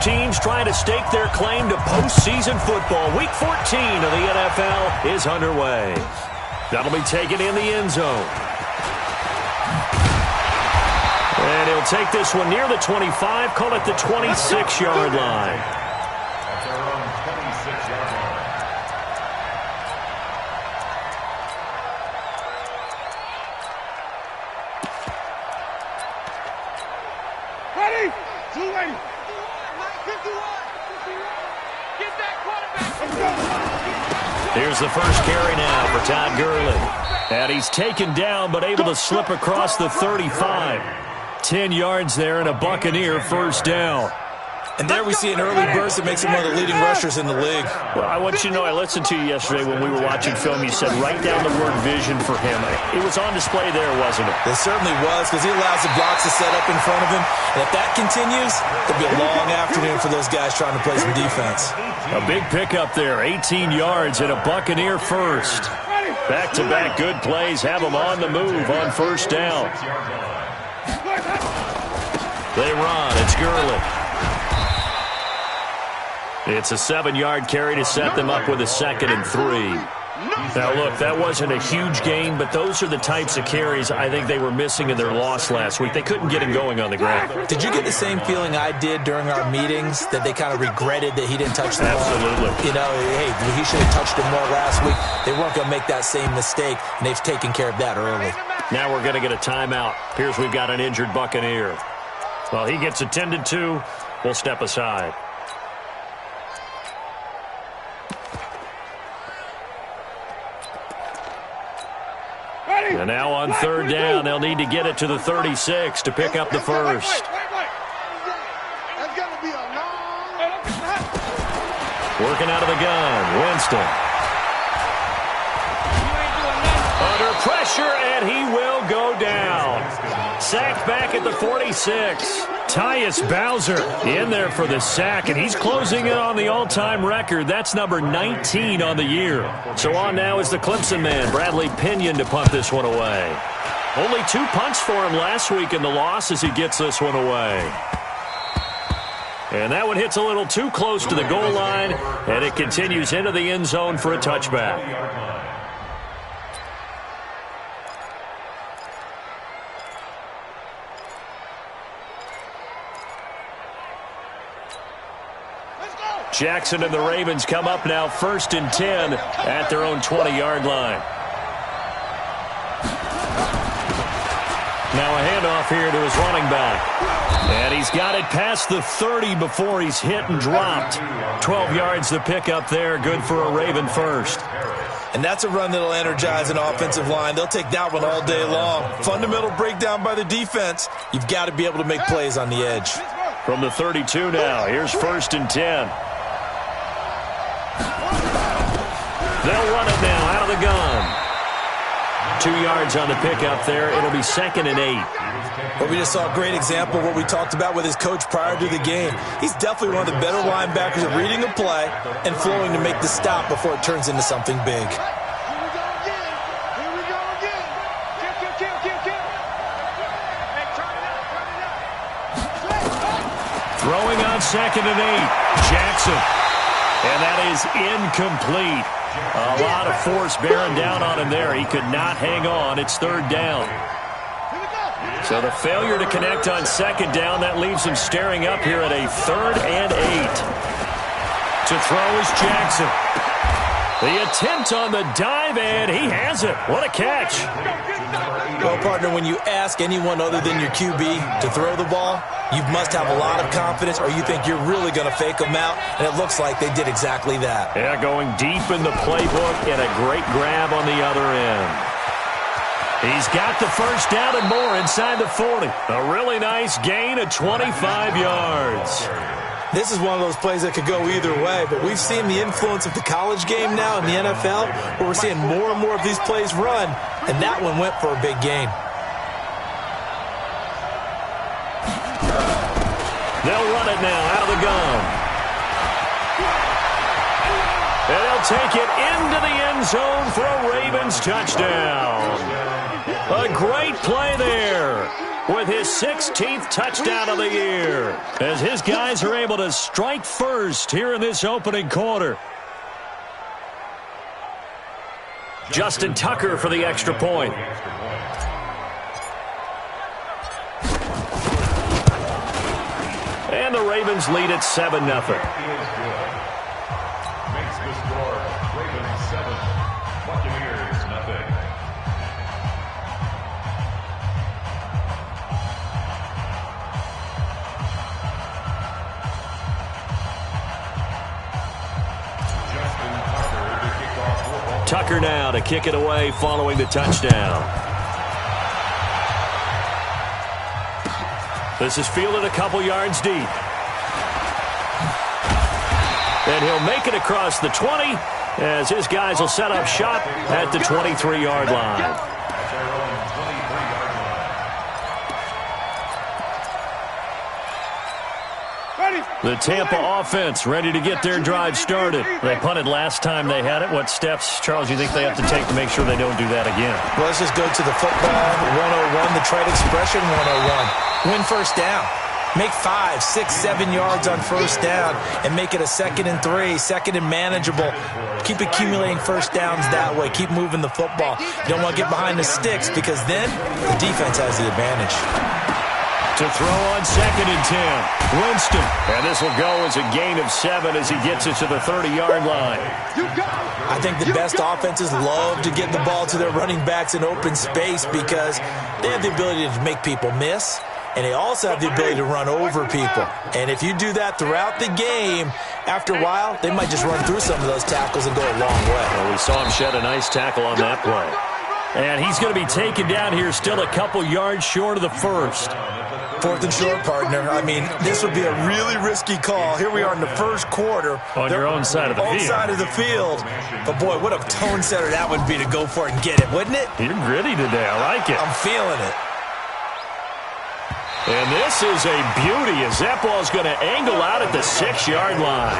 teams trying to stake their claim to postseason football. Week 14 of the NFL is underway. That'll be taken in the end zone. And he'll take this one near the 25, call it the 26-yard line. That's our own 26-yard line. Ready? 280. 51. Get that quarterback. Here's the first carry now for Todd Gurley. And he's taken down but able to slip across the 35. 10 yards there and a Buccaneer first down. And there we see an early burst that makes him one of the leading rushers in the league. Well, I want you to know, I listened to you yesterday when we were watching film. You said write down the word vision for him. It was on display there, wasn't it? It certainly was, because he allows the blocks to set up in front of him. And if that continues, it'll be a long afternoon for those guys trying to play some defense. A big pickup there, 18 yards and a Buccaneer first. Back-to-back good plays have them on the move on first down. They run. It's Gurley. It's a 7-yard carry to set them up with a 2nd and 3. Now, look, that wasn't a huge gain, but those are the types of carries I think they were missing in their loss last week. They couldn't get him going on the ground. Did you get the same feeling I did during our meetings, that they kind of regretted that he didn't touch the ball? Absolutely. You know, hey, he should have touched him more last week. They weren't going to make that same mistake, and they've taken care of that early. Now we're going to get a timeout. Appears we've got an injured Buccaneer. Well, he gets attended to. We'll step aside. And now on third down, they'll need to get it to the 36 to pick up the first. Working out of the gun, Winston. Under pressure, and he will go down. Sacked back at the 46. Tyus Bowser in there for the sack, and he's closing in on the all-time record. That's number 19 on the year. So on now is the Clemson man, Bradley Pinion, to punt this one away. Only 2 punts for him last week in the loss as he gets this one away. And that one hits a little too close to the goal line, and it continues into the end zone for a touchback. Jackson and the Ravens come up now 1st and 10 at their own 20-yard line. Now a handoff here to his running back. And he's got it past the 30 before he's hit and dropped. 12 yards the pickup there, good for a Raven first. And that's a run that'll energize an offensive line. They'll take that one all day long. Fundamental breakdown by the defense. You've got to be able to make plays on the edge. From the 32 now, here's 1st and 10. They'll run it now out of the gun. 2 yards on the pickup there. It'll be 2nd and 8. Well, we just saw a great example of what we talked about with his coach prior to the game. He's definitely one of the better linebackers at reading a play and flowing to make the stop before it turns into something big. Throwing on 2nd and 8. Jackson. And that is incomplete. A lot of force bearing down on him there. He could not hang on. It's 3rd down. So the failure to connect on 2nd down, that leaves him staring up here at a 3rd and 8. To throw is Jackson. The attempt on the dive, and he has it. What a catch. Well, partner, when you ask anyone other than your QB to throw the ball, you must have a lot of confidence, or you think you're really going to fake them out, and it looks like they did exactly that. Yeah, going deep in the playbook and a great grab on the other end. He's got the first down and more inside the 40. A really nice gain of 25 yards. This is one of those plays that could go either way, but we've seen the influence of the college game now in the NFL, where we're seeing more and more of these plays run, and that one went for a big gain. They'll run it now out of the gun. And they'll will take it into the end zone for a Ravens touchdown. A great play there with his 16th touchdown of the year, as his guys are able to strike first here in this opening quarter. Justin Tucker for the extra point. And the Ravens lead at 7-0. Makes the score Ravens 7, Buccaneers nothing. Tucker now to kick it away following the touchdown. This is fielded a couple yards deep. And he'll make it across the 20 as his guys will set up shop at the 23-yard line. The Tampa offense ready to get their drive started. They punted last time they had it. What steps, Charles, do you think they have to take to make sure they don't do that again? Well, let's just go to the football 101, the trade expression 101. Win first down. Make 5, 6, 7 yards on first down and make it a 2nd and 3, 2nd and manageable. Keep accumulating first downs that way. Keep moving the football. You don't want to get behind the sticks because then the defense has the advantage. To throw on 2nd and 10. Winston. And this will go as a gain of 7 as he gets it to the 30-yard line. I think the best offenses love to get the ball to their running backs in open space because they have the ability to make people miss, and they also have the ability to run over people. And if you do that throughout the game, after a while, they might just run through some of those tackles and go a long way. Well, we saw him shed a nice tackle on that play. And he's going to be taken down here still a couple yards short of the first. 4th and short, partner. I mean, this would be a really risky call. Here we are in the first quarter. On your own side of the field. Own side of the field. But, boy, what a tone setter that would be to go for it and get it, wouldn't it? You're gritty today. I like it. I'm feeling it. And this is a beauty as that ball's going to angle out at the 6-yard line.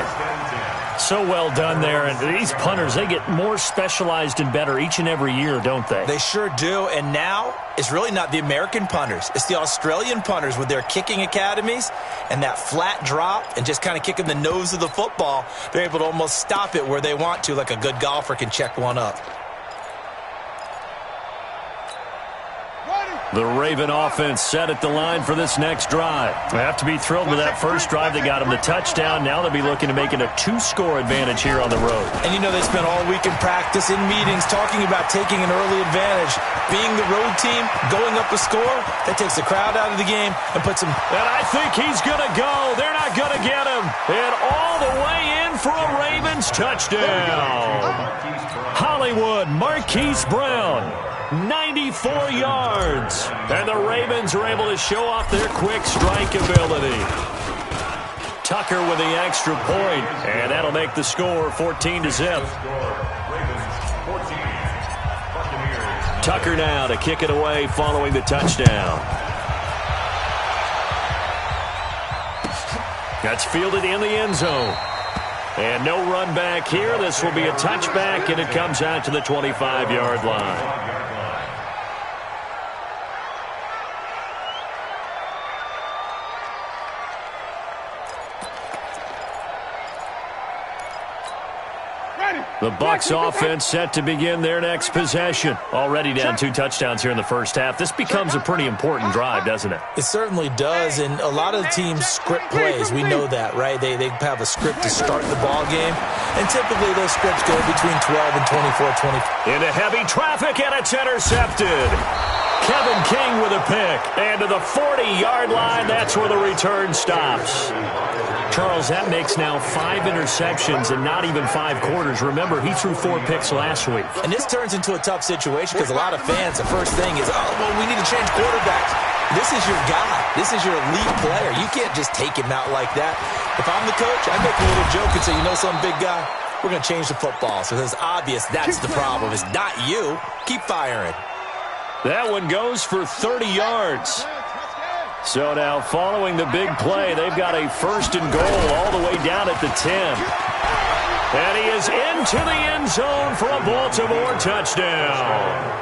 So well done there. And these punters, they get more specialized and better each and every year, don't they? They sure do. And now it's really not the American punters. It's the Australian punters with their kicking academies and that flat drop and just kind of kicking the nose of the football. They're able to almost stop it where they want to, like a good golfer can check one up. The Raven offense set at the line for this next drive. They have to be thrilled with that first drive. They got them the touchdown. Now they'll be looking to make it a 2-score advantage here on the road. And you know they spent all week in practice, in meetings, talking about taking an early advantage. Being the road team, going up a score, that takes the crowd out of the game and puts them. And I think he's going to go. They're not going to get him. And all the way in for a Ravens touchdown. Hollywood Marquise Brown. 94 yards. And the Ravens are able to show off their quick strike ability. Tucker with the extra point, and that'll make the score 14-0. Tucker now to kick it away following the touchdown. That's fielded in the end zone. And no run back here. This will be a touchback, and it comes out to the 25-yard line. The Bucs offense set to begin their next possession. Already down 2 touchdowns here in the first half. This becomes a pretty important drive, doesn't it? It certainly does, and a lot of teams script plays. We know that, right? They have a script to start the ball game, and typically those scripts go between 12 and 24-20. Into heavy traffic, and it's intercepted. Kevin King with a pick. And to the 40-yard line, that's where the return stops. Charles, that makes now 5 interceptions and not even 5 quarters. Remember, he threw 4 picks last week. And this turns into a tough situation because a lot of fans, the first thing is, oh, well, we need to change quarterbacks. This is your guy. This is your elite player. You can't just take him out like that. If I'm the coach, I make a little joke and say, you know some big guy? We're going to change the football. So it's obvious that's the problem. It's not you. Keep firing. That one goes for 30 yards. So now following the big play, they've got a 1st and goal all the way down at the 10. And he is into the end zone for a Baltimore touchdown.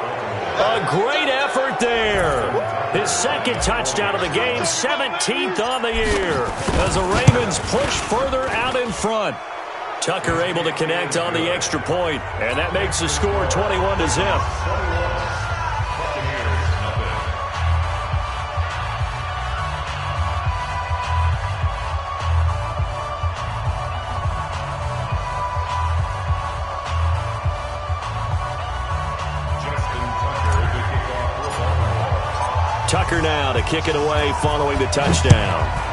A great effort there. His second touchdown of the game, 17th on the year, as the Ravens push further out in front. Tucker able to connect on the extra point, and that makes the score 21-0. Tucker now to kick it away following the touchdown.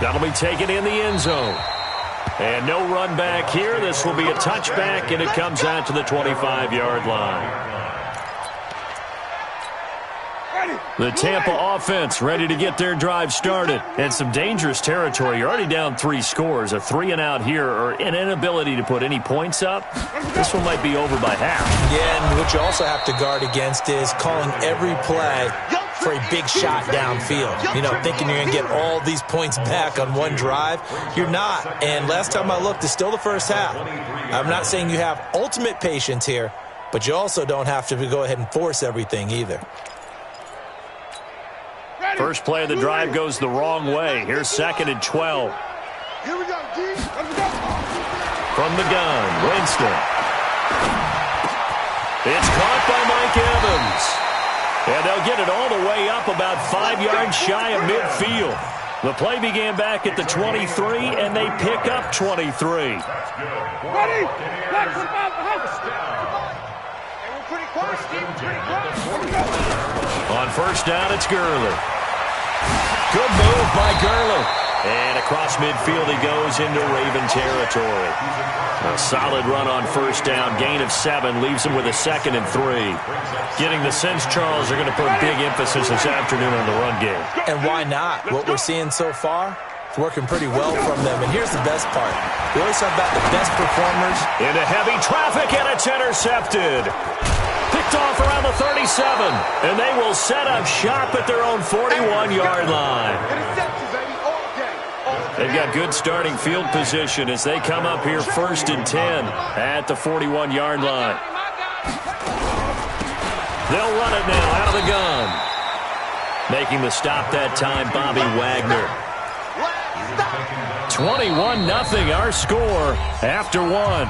That'll be taken in the end zone. And no run back here. This will be a touchback, and it comes out to the 25-yard line. The Tampa offense ready to get their drive started. And some dangerous territory. You're already down 3 scores. A 3-and-out here, or an inability to put any points up. This one might be over by half. Yeah, and what you also have to guard against is calling every play for a big shot downfield. You know, thinking you're going to get all these points back on one drive. You're not. And last time I looked, it's still the first half. I'm not saying you have ultimate patience here, but you also don't have to go ahead and force everything either. First play of the drive goes the wrong way. Here's 2nd and 12. Here we go, D. Let's go. From the gun, Winston. It's caught by Mike Evans. And they'll get it all the way up about 5 yards shy of midfield. The play began back at the 23, and they pick up 23. Ready? Let's we're pretty close, Steve. Pretty close. On first down, it's Gurley. Good move by Gurley. And across midfield he goes into Raven territory. A solid run on first down. Gain of 7 leaves him with a 2nd and 3. Getting the sense, Charles, they're going to put big emphasis this afternoon on the run game. And why not? What we're seeing so far, it's working pretty well from them. And here's the best part. We always talk about the best performers. Into heavy traffic, and it's intercepted. Picked off around the 37, and they will set up shop at their own 41-yard line. They've got good starting field position as they come up here 1st and 10 at the 41-yard line. They'll run it now out of the gun. Making the stop that time, Bobby Wagner. 21-0 our score after 1.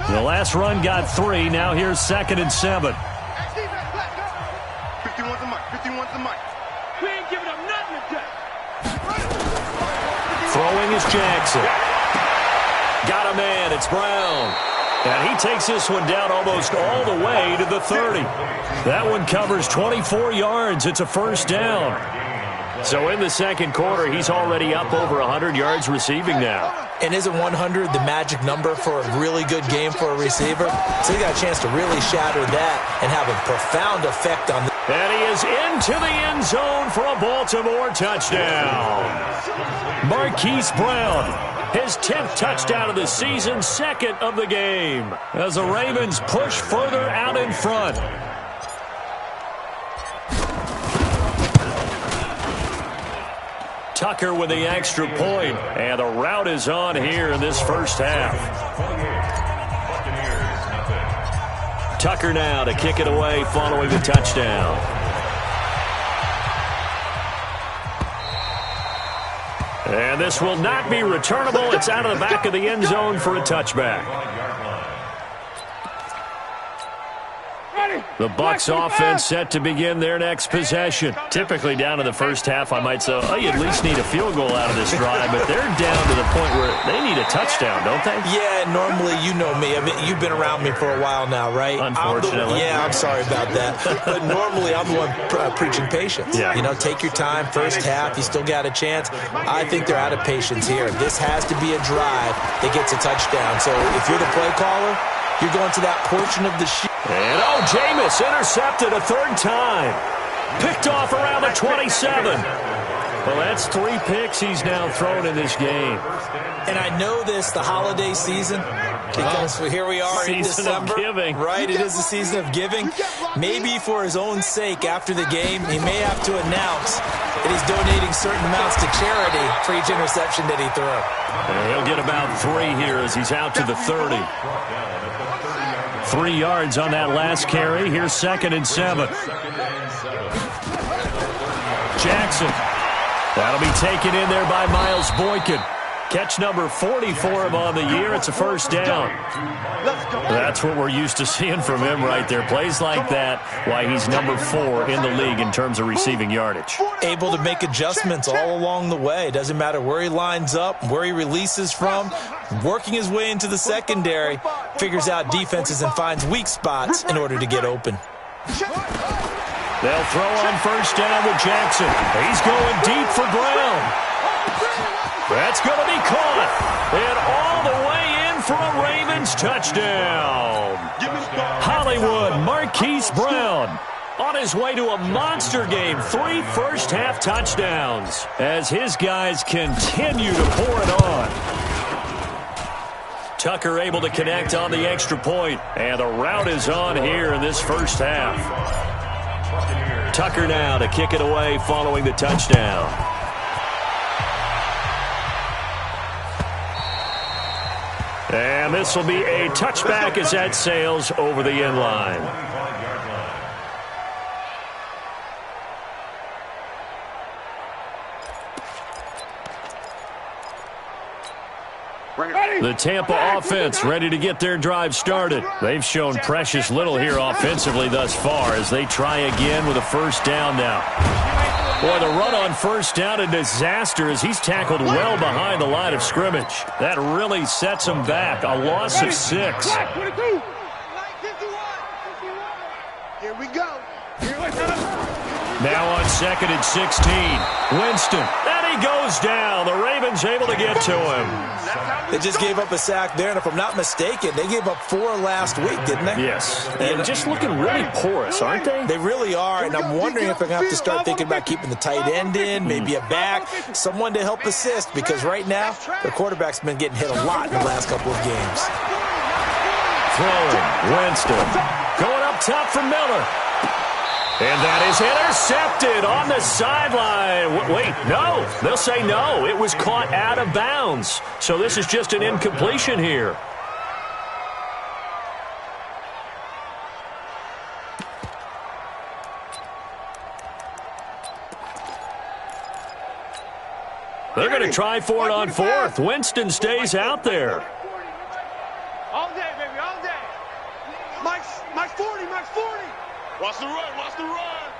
The last run got 3. Now here's 2nd and 7. 51's the mic. 51's the mic. We ain't giving up nothing today. Throwing is Jackson. Got a man. It's Brown. And he takes this one down almost all the way to the 30. That one covers 24 yards. It's a first down. So in the second quarter, he's already up over 100 yards receiving now. And isn't 100 the magic number for a really good game for a receiver? So he got a chance to really shatter that and have a profound effect on the... And he is into the end zone for a Baltimore touchdown. Marquise Brown, his 10th touchdown of the season, 2nd of the game, as the Ravens push further out in front. Tucker with the extra point, and the route is on here in this first half. Tucker now to kick it away following the touchdown. And this will not be returnable. It's out of the back of the end zone for a touchback. The Bucs offense set to begin their next possession. Typically down in the first half, I might say, oh, you at least need a field goal out of this drive, but they're down to the point where they need a touchdown, don't they? Yeah, normally, you know me. I mean, you've been around me for a while now, right? Unfortunately. I'm sorry about that. But normally, I'm the one preaching patience. Yeah. You know, take your time. First half, you still got a chance. I think they're out of patience here. This has to be a drive that gets a touchdown. So if you're the play caller, you're going to that portion of the sheet. And, Jameis intercepted a 3rd time. Picked off around the 27. Well, that's 3 picks he's now thrown in this game. And I know this, the holiday season, because here we are in December. Season of giving. Right, it is the season of giving. Maybe for his own sake, after the game, he may have to announce that he's donating certain amounts to charity for each interception that he threw. And he'll get about 3 here as he's out to the 30. 3 yards on that last carry. Here's 2nd and 7. Jackson. That'll be taken in there by Miles Boykin. Catch number 40 for him on the year. It's a first down. That's what we're used to seeing from him right there. Plays like that, why he's number 4 in the league in terms of receiving yardage. Able to make adjustments all along the way. Doesn't matter where he lines up, where he releases from. Working his way into the secondary, figures out defenses and finds weak spots in order to get open. They'll throw on first down with Jackson. He's going deep for Brown. That's going to be caught. And all the way in for a Ravens touchdown. Hollywood Marquise Brown on his way to a monster game. 3 first-half touchdowns as his guys continue to pour it on. Tucker able to connect on the extra point. And the route is on here in this first half. Tucker now to kick it away following the touchdown. And this will be a touchback as that sails over the end line. The Tampa offense ready to get their drive started. They've shown precious little here offensively thus far as they try again with a first down now. Boy, the run on first down, a disaster as he's tackled well behind the line of scrimmage. That really sets him back. A loss of 6. Here we go. Now on 2nd and 16. Winston. And he goes down. The Ravens able to get to him. They just gave up a sack there, and if I'm not mistaken, they gave up 4 last week, didn't they? Yes. And just looking really porous, aren't they? They really are, and I'm wondering if they're going to have to start thinking about keeping the tight end in, maybe a back, someone to help assist, because right now, their quarterback's been getting hit a lot in the last couple of games. Throwing. Winston. Going up top for Miller. And that is intercepted on the sideline. Wait, no. They'll say no. It was caught out of bounds. So this is just an incompletion here. They're going to try for it on 4th. Winston stays out there. All day, baby, all day. Mike's 40, Mike's 40. Watch the run, watch the run.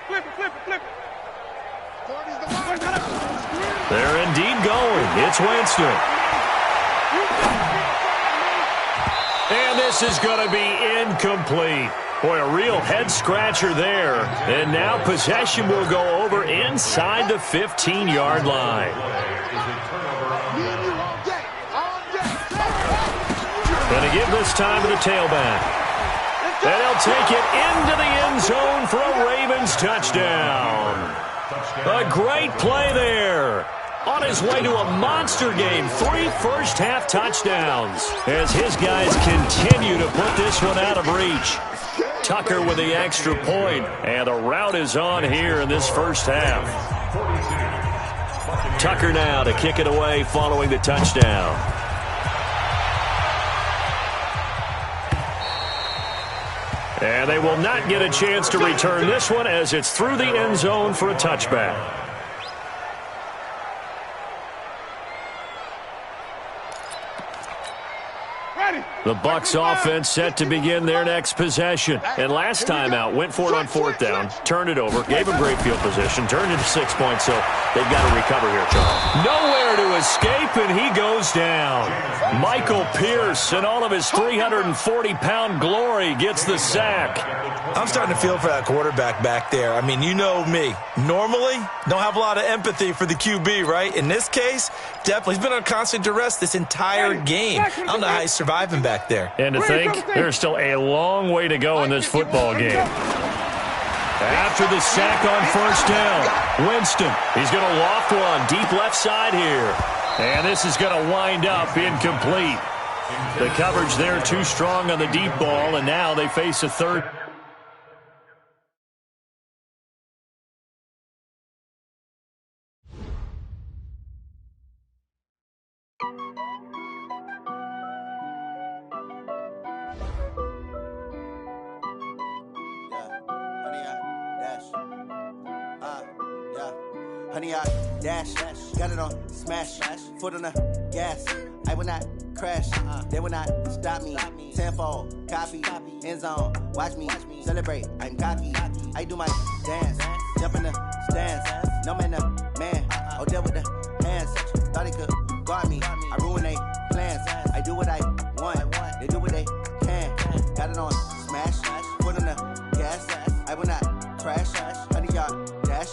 Flip it, flip it, flip it. 40's the line. They're indeed going. It's Winston. And this is going to be incomplete. Boy, a real head-scratcher there. And now possession will go over inside the 15-yard line. Going to give this time to the tailback. And he'll take it into the end zone for a Ravens touchdown. A great play there. On his way to a monster game, 3 first-half touchdowns as his guys continue to put this one out of reach. Tucker with the extra point, and the route is on here in this first half. Tucker now to kick it away following the touchdown. And they will not get a chance to return this one as it's through the end zone for a touchback. The Bucs offense set to begin their next possession. And last time out, went for it on 4th down, turned it over, gave them great field position, turned it to 6 points, so they've got to recover here, Charles. Nowhere to escape, and he goes down. Michael Pierce, in all of his 340-pound glory, gets the sack. I'm starting to feel for that quarterback back there. I mean, you know me. Normally, don't have a lot of empathy for the QB, right? In this case, definitely. He's been on constant duress this entire game. I don't know how he's surviving back there. And to think, there's still a long way to go in this football game. After the sack on first down, Winston, he's going to loft one deep left side here. And this is going to wind up incomplete. The coverage there too strong on the deep ball, and now they face a third. Honey, I dash, got it on smash, foot on the gas. I will not crash, they will not stop me. Tenfold, copy, end zone, watch me celebrate. I'm cocky, I do my dance, jump in the stands. No man, man, oh, deal with the hands. Thought he could guard me, I ruin they plans. I do what I want, they do what they can. Got it on smash, foot on the gas. I will not crash, honey, yard dash,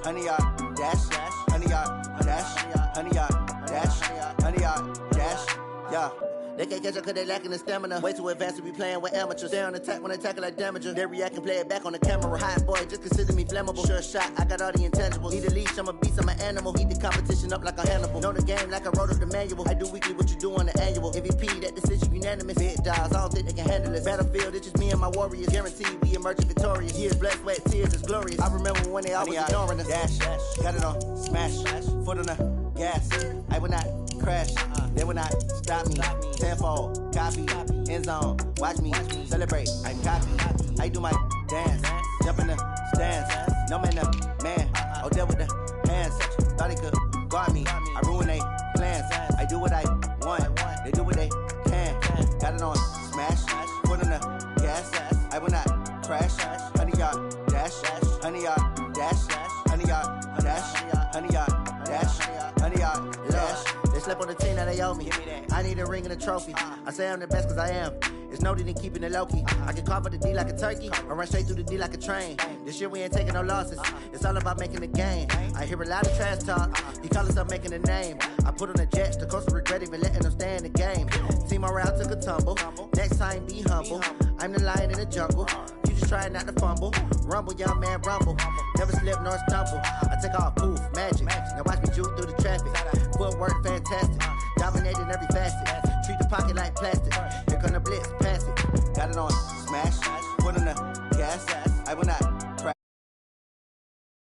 honey, yard dash, honey, yard dash, honey, yard dash, honey, yard dash, yeah. They can't catch up cause they lacking the stamina. Way too advanced to be playing with amateurs. Stay on attack when they tackle like damager. They react and play it back on the camera. Hot boy, just consider me flammable. Sure shot, I got all the intangibles. Need a leash, I'm a beast, I'm an animal. Heat the competition up like a Hannibal. Know the game like I wrote up the manual. I do weekly what you do on the annual. MVP, that decision unanimous. Big dogs, I don't think they can handle it. Battlefield, it's just me and my warriors. Guaranteed we emerging victorious. Years, blood, sweat, tears, it's glorious. I remember when they always ignoring us. Dash, got it on smash, foot on the gas. I will not crash, they will not stop me. Tenfold, copy, end zone, watch me celebrate. I'm cocky, I do my dance, jump in the stands. No man, man, oh, deal with the hands. Thought he could guard me, I ruin they plans. I do what I want, they do what they can. Got it on smash, foot on the gas. I will not crash, honey, yard dash, honey, yard dash, honey, yard dash, honey, yard dash, honey, yard dash. They slept on the team that they owe me. I need a ring and a trophy. I say I'm the best cause I am. It's no need in keeping it low-key. I can carve for the D like a turkey, or run straight through the D like a train. This year we ain't taking no losses. It's all about making the game. I hear a lot of trash talk. He call himself making a name. I put on the Jets. The coach regret even letting them stay in the game. Team around took a tumble. Next time be humble. I'm the lion in the jungle. You just try not to fumble. Rumble, young man, rumble. Never slip nor stumble. I take off, poof, magic. Now watch me juke through the traffic. Footwork fantastic. Dominating every facet. Treat the pocket like plastic. Here come the blitz, pass it. Got it on smash, foot on the gas. I will not